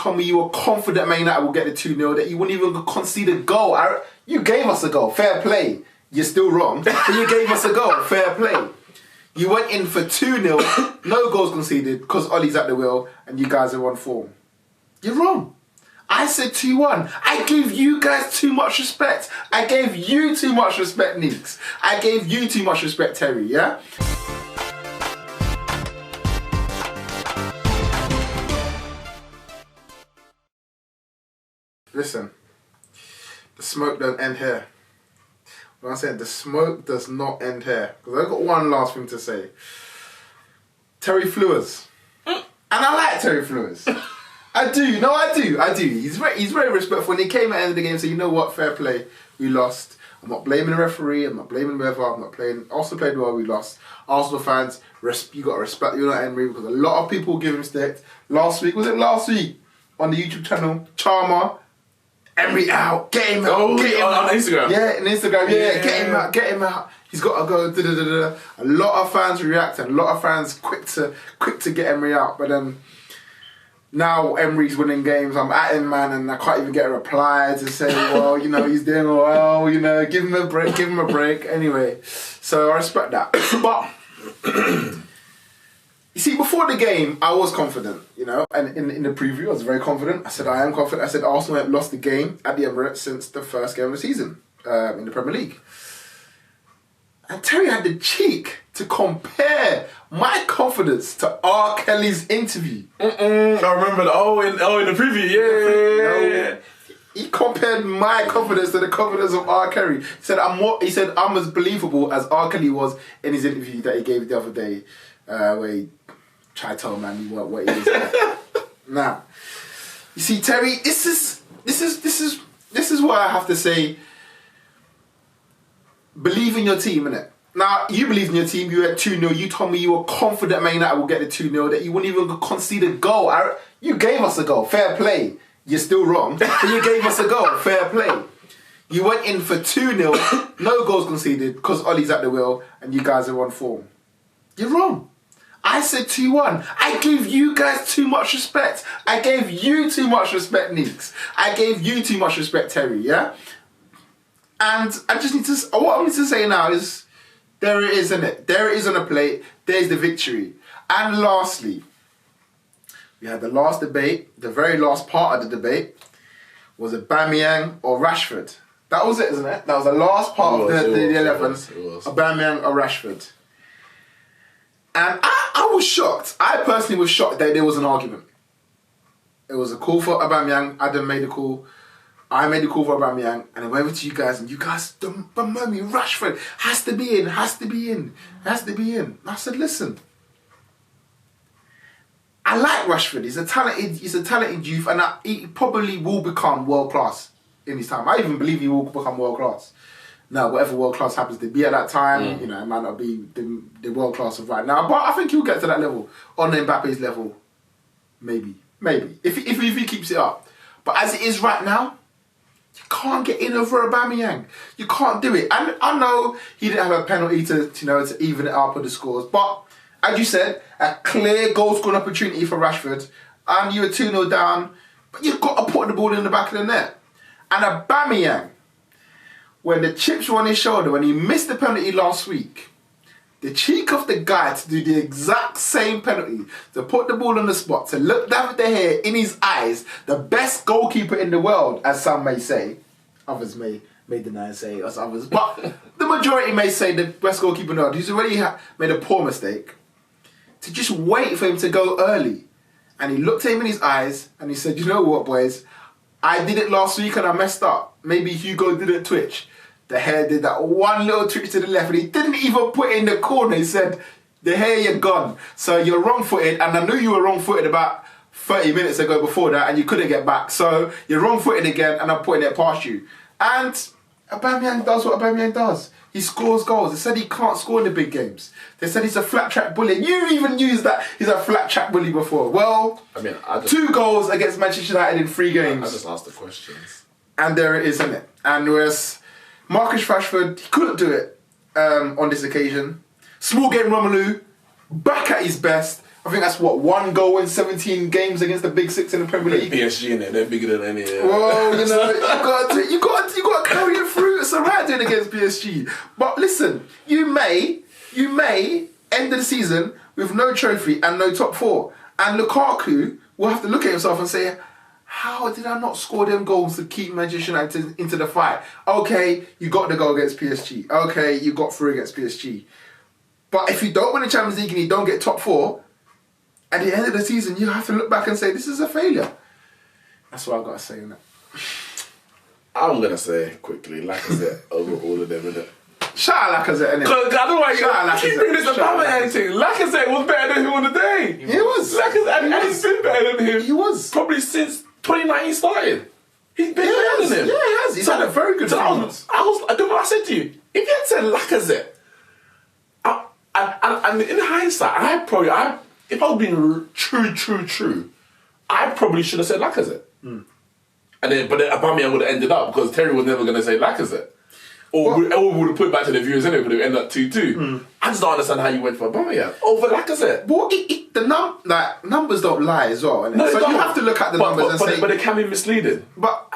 told me you were confident Man United will get the 2-0, that you wouldn't even concede a goal. You gave us a goal, fair play. You're still wrong, but you gave us a goal, fair play. You went in for 2-0, no goals conceded, because Ollie's at the wheel, and you guys are on form. You're wrong. I said 2-1. I gave you guys too much respect. I gave you too much respect, Neeks. I gave you too much respect, Terry, yeah? Listen, the smoke don't end here. When I said the smoke does not end here, because I've got one last thing to say. Terry Flewers. And I like Terry Flewers. I do. He's very respectful. When he came at the end of the game and said, you know what, fair play, we lost. I'm not blaming the referee, I'm not blaming whoever, Arsenal played well, we lost. Arsenal fans, you got to respect Unai Emery, because a lot of people give him stick. Last week on the YouTube channel, Charmer, Emery out, get him out, on Instagram. Yeah, on Instagram, get him out. He's got to go. A lot of fans reacting. A lot of fans quick to get Emery out. But then now Emery's winning games. I'm at him, man, and I can't even get a reply to say, well, he's doing well. Give him a break. Anyway, so I respect that. But you see, before the game, I was confident, and in the preview, I was very confident. I said, I am confident. I said, Arsenal have lost the game at the Emirates since the first game of the season in the Premier League. And Terry had the cheek to compare my confidence to R. Kelly's interview. I remember in the preview, yeah. He compared my confidence to the confidence of R. Kelly. He said, I'm as believable as R. Kelly was in his interview that he gave the other day, where he tried to tell man what he is. Now, you see, Terry, this is why I have to say, believe in your team, innit? Now, you believed in your team, you were at 2-0, you told me you were confident Man United will get the 2-0, that you wouldn't even concede a goal. You gave us a goal, fair play. You're still wrong, but you gave us a goal, fair play. You went in for 2-0, no goals conceded, because Ollie's at the wheel, and you guys are on form. You're wrong. I said 2-1. I gave you guys too much respect. I gave you too much respect, Neeks. I gave you too much respect, Terry, yeah? And I just need to, what I need to say now is, there it is, innit? There it is on the plate. There's the victory. And lastly, we had the last debate, the very last part of the debate, was it Aubameyang or Rashford? That was it, isn't it? That was the last part of the 11. It was. Aubameyang or Rashford. And I was shocked. I personally was shocked that there was an argument. It was a call for Aubameyang. Adam made a call. I made a call for Ramone, and I went over to you guys, and you guys, Mummy, Rashford has to be in. And I said, listen, I like Rashford. He's a talented youth, and he probably will become world class in his time. I even believe he will become world class. Now, whatever world class happens to be at that time, it might not be the world class of right now, but I think he'll get to that level, on Mbappe's level, maybe, if he keeps it up. But as it is right now, you can't get in over Aubameyang. You can't do it. And I know he didn't have a penalty to even it up with the scores. But, as you said, a clear goal-scoring opportunity for Rashford. And you were 2-0 down. But you've got to put the ball in the back of the net. And Aubameyang, when the chips were on his shoulder, when he missed the penalty last week, the cheek of the guy to do the exact same penalty, to put the ball on the spot, to look David De Gea in his eyes, the best goalkeeper in the world, as some may say. Others may deny and say, as others. But the majority may say the best goalkeeper in the world, who's already made a poor mistake, to just wait for him to go early. And he looked at him in his eyes, and he said, you know what, boys? I did it last week and I messed up. Maybe Hugo didn't twitch. De Gea did that one little twitch to the left, and he didn't even put it in the corner. He said, De Gea, you're gone. So you're wrong-footed, and I knew you were wrong-footed about 30 minutes ago before that, and you couldn't get back. So you're wrong-footed again, and I'm putting it past you. And Aubameyang does what Aubameyang does. He scores goals. They said he can't score in the big games. They said he's a flat-track bully. You even used that he's a flat-track bully before. Well, 2 goals against Manchester United in 3 games. I just asked the questions. And there it is, isn't it? And whereas Marcus Rashford, he couldn't do it on this occasion. Small game Romelu, back at his best. I think that's what, 1 goal in 17 games against the big six in the Premier League. PSG in it, they're bigger than any. Well, you know, you got to carry it through. It's alright doing against PSG. But listen, you may end the season with no trophy and no top 4, and Lukaku will have to look at himself and say, how did I not score them goals to keep Manchester United into the fight? Okay, you got the goal against PSG. Okay, you got through against PSG. But if you don't win the Champions League and you don't get top 4, at the end of the season, you have to look back and say, this is a failure. That's what I've got to say on that. I'm going to say quickly, Lacazette over all of them, innit? Shout out Lacazette, innit? Because I don't know why you keep bringing this Aubameyang thing. Lacazette was better than him on the day. He was. Lacazette, and he's been better than him. He was. Probably since 2019 started. He's been better than him. Yeah, he has. He's had a very good performance. I don't know what I said to you. If you had said Lacazette, and in hindsight, if I was being true, I probably should have said Lacazette. But then Aubameyang would have ended up because Terry was never going to say Lacazette. Or we would have put it back to the viewers anyway, because it would end up 2-2. I just don't understand how you went for Aubameyang over Lacazette. But numbers don't lie as well, innit? No, so you have to look at the numbers and say... But they can be misleading. But,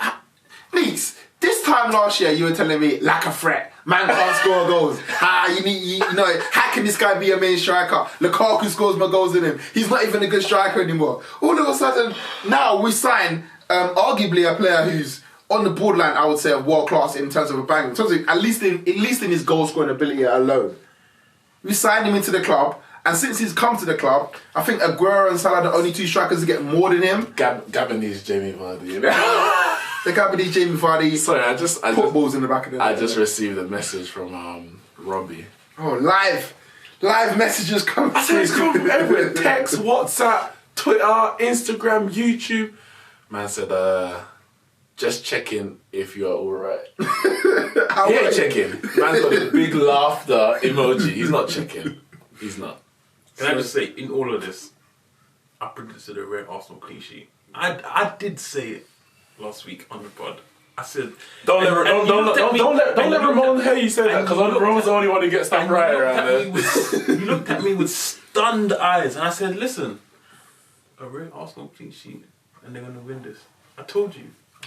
Neeks, this time last year you were telling me, lack of threat, man can't score goals. How can this guy be a main striker? Lukaku scores more goals than him. He's not even a good striker anymore. All of a sudden, now we sign arguably a player who's on the borderline, I would say, of world class in terms of a bang. In terms of, at least in his goal scoring ability alone. We signed him into the club, and since he's come to the club, I think Aguero and Salah are the only 2 strikers to get more than him. Gabonese Jamie Vardy. The Gabonese Jamie Vardy. Sorry, I just balls in the back of the net. I just received a message from Robbie. Oh, live messages come. I said it's come from everywhere. Text, WhatsApp, Twitter, Instagram, YouTube. Man said, just checking if you're alright. He ain't checking. Man's got a big laughter emoji. He's not checking. He's not. Can I just say, in all of this, I predicted a rare Arsenal clean sheet. I did say it last week on the pod. I said, don't let Ramone hear you say that, because Ramone's the only one who gets stuff right around there. You looked at me with stunned eyes, and I said, listen, a rare Arsenal clean sheet, and they're going to win this. I told you.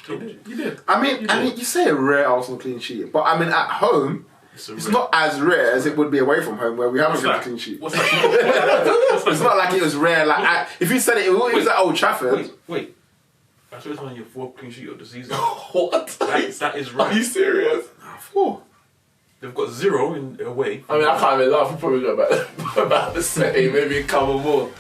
You did. I mean, you say a rare Arsenal clean sheet, but I mean, at home, it's not as rare as it would be away from home, where we haven't got a clean sheet. What's that? It's not like it was rare. Like if you said it was at Old Trafford. Wait. I saw it's on your 4th clean sheet of the season. What? That is rare. Are you serious? 4. They've got 0 in away. I mean, I can't even laugh. We've probably got about the same, maybe a couple more.